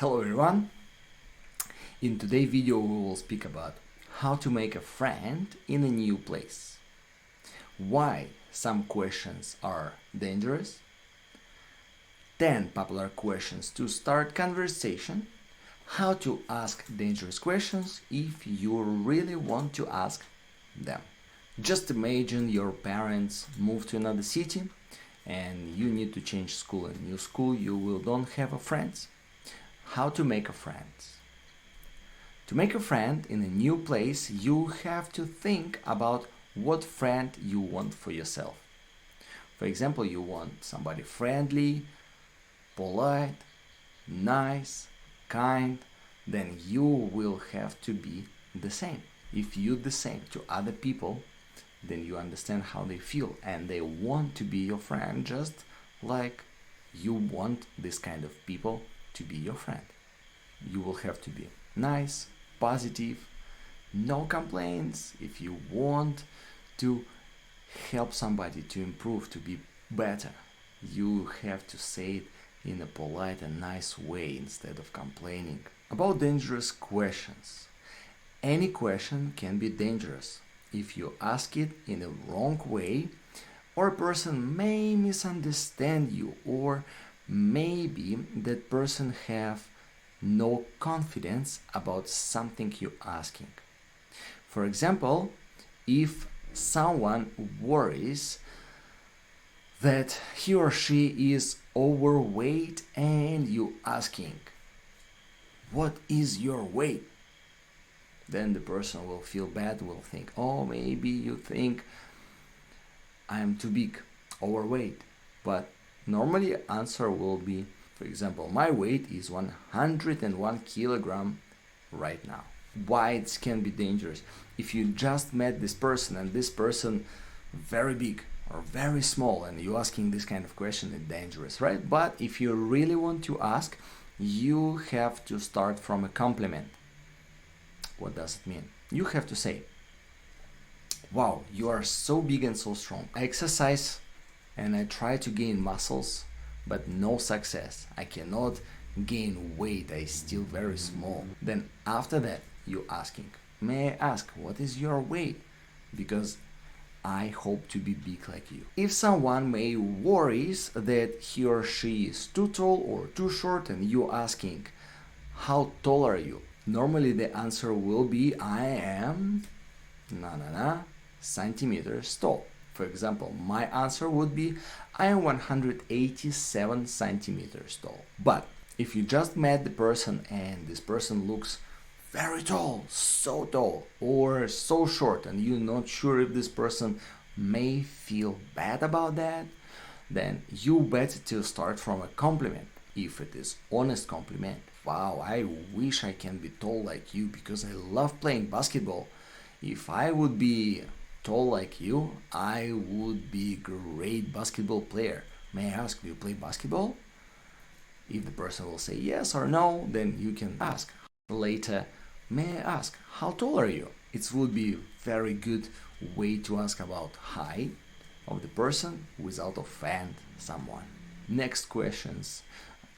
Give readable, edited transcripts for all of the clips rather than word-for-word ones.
Hello everyone! In today's video we will speak about how to make a friend in a new place, why some questions are dangerous, 10 popular questions to start conversation, how to ask dangerous questions if you really want to ask them. Just imagine your parents move to another city and you need to change school. In new school you will don't have friends. How to make a friend? To make a friend in a new place, you have to think about what friend you want for yourself. For example, you want somebody friendly, polite, nice, kind, then you will have to be the same. If you're the same to other people, then you understand how they feel and they want to be your friend just like you want this kind of people to be your friend. You will have to be nice, positive, no complaints. If you want to help somebody to improve, to be better, you have to say it in a polite and nice way instead of complaining. About dangerous questions. Any question can be dangerous if you ask it in a wrong way, or a person may misunderstand you, or maybe that person have no confidence about something you're asking. For example, if someone worries that he or she is overweight and you asking, what is your weight? Then the person will feel bad, will think, oh, maybe you think I'm too big, overweight. But normally answer will be, for example, my weight is 101 kilogram right now. Why it can be dangerous? If you just met this person and this person very big or very small and you asking this kind of question, it's dangerous, right? But if you really want to ask, you have to start from a compliment. What does it mean? You have to say, wow, you are so big and so strong. I exercise and I try to gain muscles, but no success. I cannot gain weight. I still very small. Then after that, you asking, may I ask, what is your weight? Because I hope to be big like you. If someone may worries that he or she is too tall or too short and you asking, how tall are you? Normally the answer will be, I am centimeters tall. For example, my answer would be, I am 187 centimeters tall. But if you just met the person and this person looks very tall, so tall, or so short, and you're not sure if this person may feel bad about that, then you better to start from a compliment. If it is honest compliment, wow, I wish I can be tall like you because I love playing basketball. If I would be tall like you, I would be a great basketball player. May I ask, do you play basketball? If the person will say yes or no, then you can ask. Later, may I ask, how tall are you? It would be a very good way to ask about height of the person without offend someone. Next questions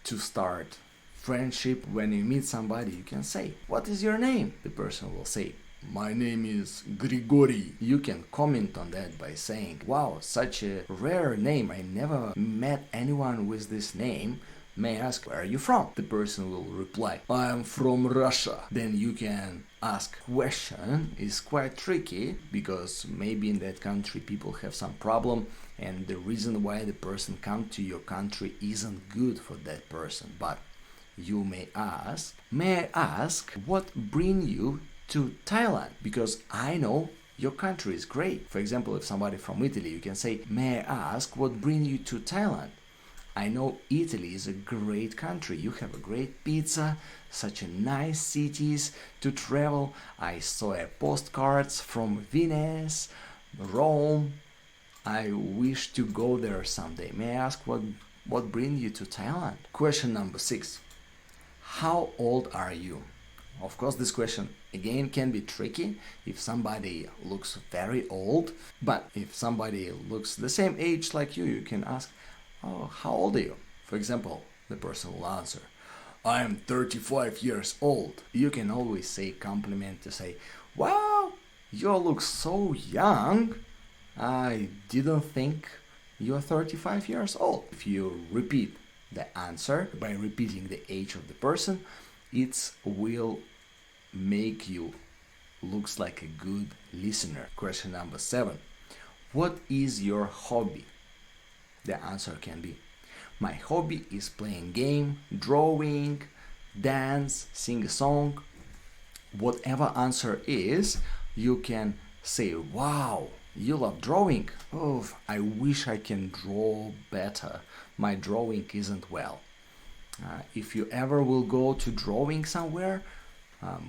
to start friendship. When you meet somebody, you can say, what is your name? The person will say, my name is Grigory. You can comment on that by saying, wow, such a rare name. I never met anyone with this name. May I ask, where are you from? The person will reply, I am from Russia. Then you can ask. Question is quite tricky because maybe in that country people have some problem and the reason why the person come to your country isn't good for that person. But you may I ask, what bring you to Thailand? Because I know your country is great. For example, if somebody from Italy, you can say, may I ask, what bring you to Thailand? I know Italy is a great country. You have a great pizza, such a nice cities to travel. I saw postcards from Venice, Rome. I wish to go there someday. May I ask what bring you to Thailand? Question number 6. How old are you? Of course, this question again can be tricky if somebody looks very old, but if somebody looks the same age like you can ask, oh, how old are you? For example, the person will answer, I'm 35 years old. You can always say compliment to say, wow, you look so young. I didn't think you're 35 years old. If you repeat the answer by repeating the age of the person, it will make you looks like a good listener. Question number 7. What is your hobby? The answer can be, my hobby is playing game, drawing, dance, sing a song. Whatever answer is, you can say, wow, you love drawing. Oh, I wish I can draw better. My drawing isn't well. If you ever will go to drawing somewhere,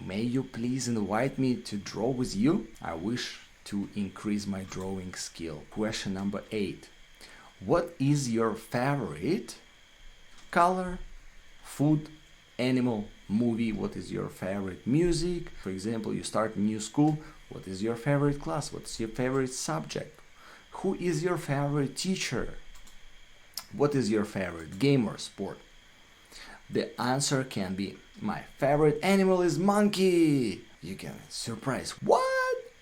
may you please invite me to draw with you? I wish to increase my drawing skill. Question number 8. What is your favorite color, food, animal, movie? What is your favorite music? For example, you start a new school. What is your favorite class? What's your favorite subject? Who is your favorite teacher? What is your favorite game or sport? The answer can be, my favorite animal is monkey. You can surprise. What?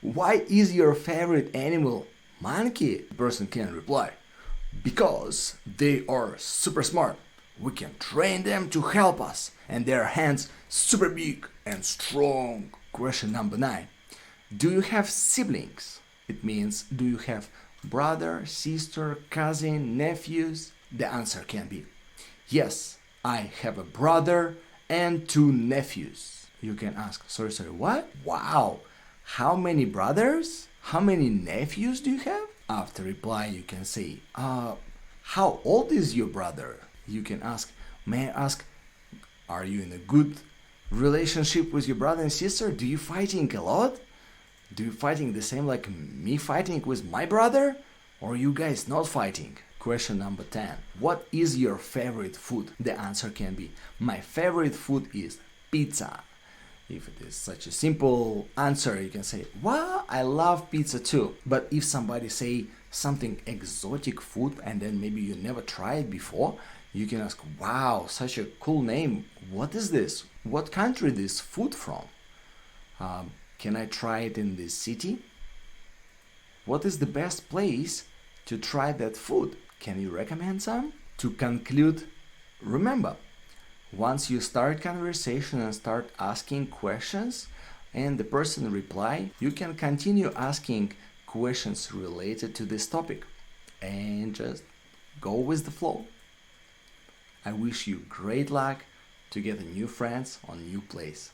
Why is your favorite animal monkey? The person can reply, because they are super smart. We can train them to help us, and their hands super big and strong. Question number 9. Do you have siblings? It means, do you have brother, sister, cousin, nephews? The answer can be, yes, I have a brother and 2 nephews. You can ask, sorry, what? Wow, how many brothers? How many nephews do you have? After reply, you can say, how old is your brother? You can ask, may I ask, are you in a good relationship with your brother and sister? Do you fighting a lot? Do you fighting the same like me fighting with my brother? Or you guys not fighting? Question number 10. What is your favorite food? The answer can be, my favorite food is pizza. If it is such a simple answer, you can say, well, I love pizza too. But if somebody say something exotic food and then maybe you never tried before, you can ask, wow, such a cool name. What is this? What country this food from? Can I try it in this city? What is the best place to try that food? Can you recommend some? To conclude, remember, once you start conversation and start asking questions and the person reply, you can continue asking questions related to this topic and just go with the flow. I wish you great luck to get new friends on new place.